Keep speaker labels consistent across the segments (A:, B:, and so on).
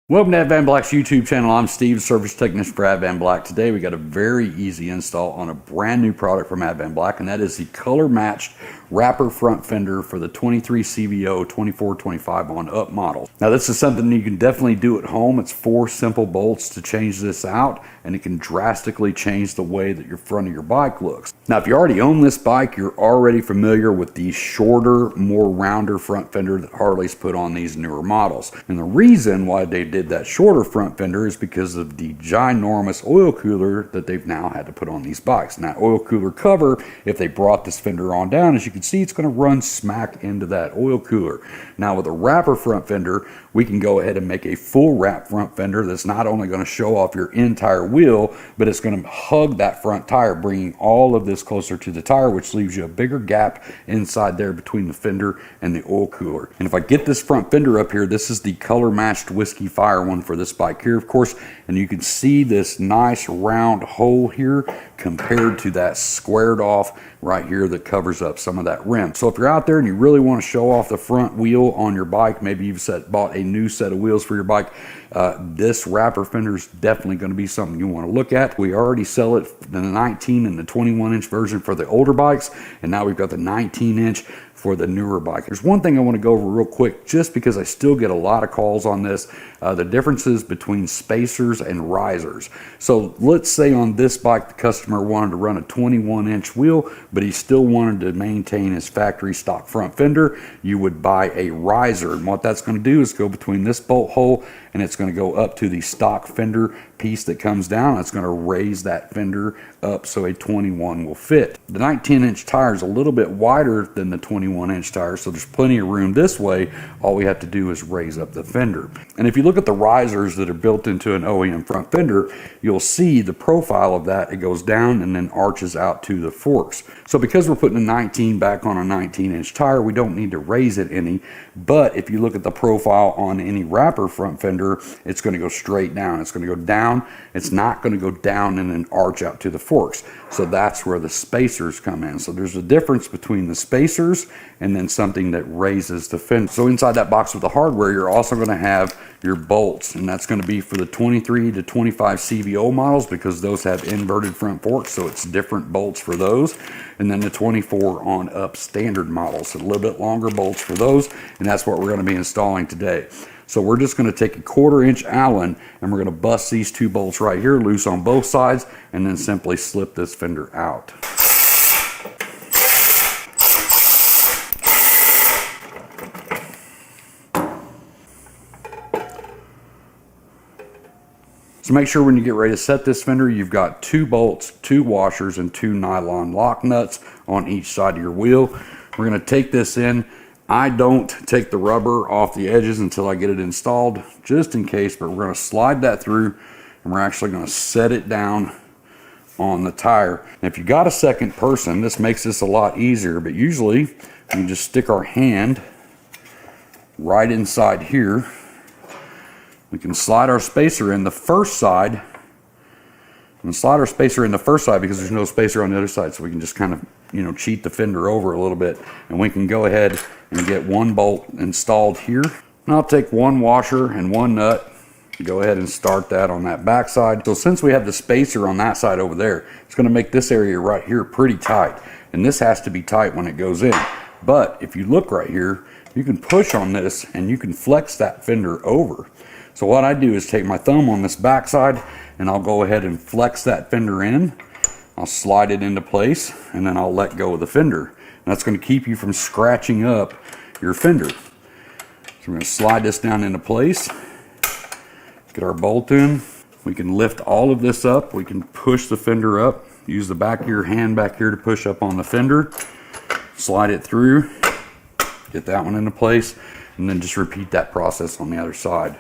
A: Welcome to Advanblack's YouTube channel. I'm Steve, service technician for Advanblack. Today we got a very easy install on a brand new product from Advanblack, and that is the color matched wrapper front fender for the 23 CVO 2425 on up model. Now this is something you can definitely do at home. It's 4 simple bolts to change this out, and it can drastically change the way that your front of your bike looks. Now if you already own this bike, you're already familiar with the shorter, more rounder front fender that Harley's put on these newer models. And the reason why they did that shorter front fender is because of the ginormous oil cooler that they've now had to put on these bikes. Now oil cooler cover, if they brought this fender on down, as you can see, it's going to run smack into that oil cooler. Now with a wrapper front fender, we can go ahead and make a full wrap front fender that's not only going to show off your entire wheel, but it's going to hug that front tire, bringing all of this closer to the tire, which leaves you a bigger gap inside there between the fender and the oil cooler. And if I get this front fender up here, this is the color matched Whiskey Fire one for this bike here, of course, and you can see this nice round hole here compared to that squared off right here that covers up some of that rim. So if you're out there and you really want to show off the front wheel on your bike, maybe you've bought a new set of wheels for your bike, this wrapper fender is definitely going to be something you want to look at. We already sell it in the 19 and the 21 inch version for the older bikes, and now we've got the 19 inch for the newer bike. There's one thing I want to go over real quick, just because I still get a lot of calls on this, the differences between spacers and risers. So let's say on this bike the customer wanted to run a 21 inch wheel, but he still wanted to maintain his factory stock front fender. You would buy a riser, and what that's going to do is go between this bolt hole and it's going to go up to the stock fender piece that comes down. It's going to raise that fender up so a 21 will fit. The 19 inch tire is a little bit wider than the 21 inch tire, so there's plenty of room this way. All we have to do is raise up the fender. And if you look at the risers that are built into an OEM front fender, you'll see the profile of that. It goes down and then arches out to the forks. So because we're putting a 19 back on a 19 inch tire, we don't need to raise it any. But if you look at the profile on any wrapper front fender, it's going to go straight down. It's going to go down. It's not going to go down and then arch out to the forks. So that's where the spacers come in. So there's a difference between the spacers and then something that raises the fender. So inside that box with the hardware, you're also going to have your bolts, and that's going to be for the 23 to 25 CVO models, because those have inverted front forks, so it's different bolts for those. And then the 24 on up standard models, so a little bit longer bolts for those, and that's what we're going to be installing today. So we're just going to take a 1/4 inch Allen and we're going to bust these 2 bolts right here loose on both sides, and then simply slip this fender out. So make sure when you get ready to set this fender, you've got 2 bolts, 2 washers, and 2 nylon lock nuts on each side of your wheel. We're going to take this in. I don't take the rubber off the edges until I get it installed, just in case, but we're going to slide that through and we're actually going to set it down on the tire. And if you got a second person, this makes this a lot easier, but usually we can just stick our hand right inside here. We can slide our spacer in the first side, and slide our spacer in the first side because there's no spacer on the other side, so we can just kind of, you know, cheat the fender over a little bit, and we can go ahead and get 1 bolt installed here. And I'll take 1 washer and 1 nut, go ahead and start that on that back side. So since we have the spacer on that side over there, it's going to make this area right here pretty tight, and this has to be tight when it goes in. But if you look right here, you can push on this and you can flex that fender over. So what I do is take my thumb on this back side and I'll go ahead and flex that fender in. I'll slide it into place, and then I'll let go of the fender. And that's going to keep you from scratching up your fender. So we're going to slide this down into place, get our bolt in. We can lift all of this up. We can push the fender up. Use the back of your hand back here to push up on the fender. Slide it through, get that one into place, and then just repeat that process on the other side.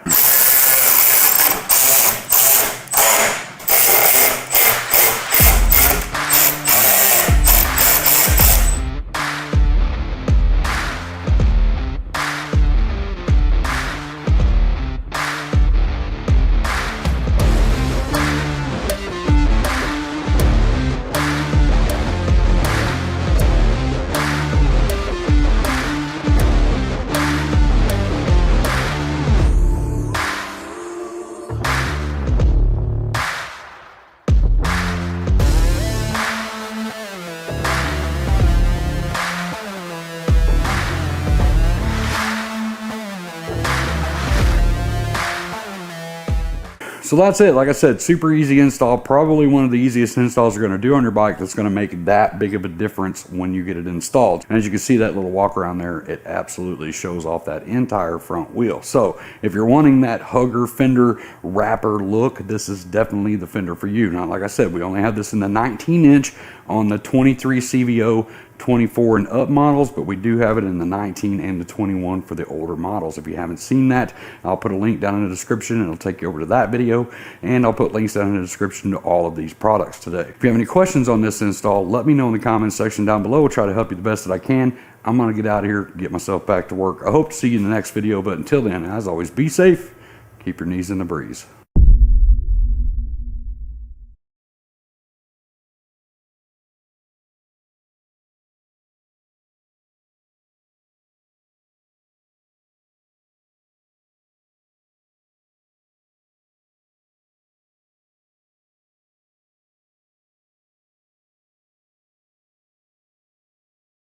A: So that's it. Like I said, super easy install. Probably one of the easiest installs you're going to do on your bike that's going to make that big of a difference when you get it installed. And as you can see, that little walk around there, it absolutely shows off that entire front wheel. So if you're wanting that hugger fender wrapper look, this is definitely the fender for you. Now, like I said, we only have this in the 19-inch on the 23 CVO 24 and up models, but we do have it in the 19 and the 21 for the older models. If you haven't seen that, I'll put a link down in the description and it'll take you over to that video, and I'll put links down in the description to all of these products today. If you have any questions on this install, let me know in the comments section down below. I'll try to help you the best that I can. I'm going to get out of here, get myself back to work. I hope to see you in the next video, but until then, as always, be safe, keep your knees in the breeze.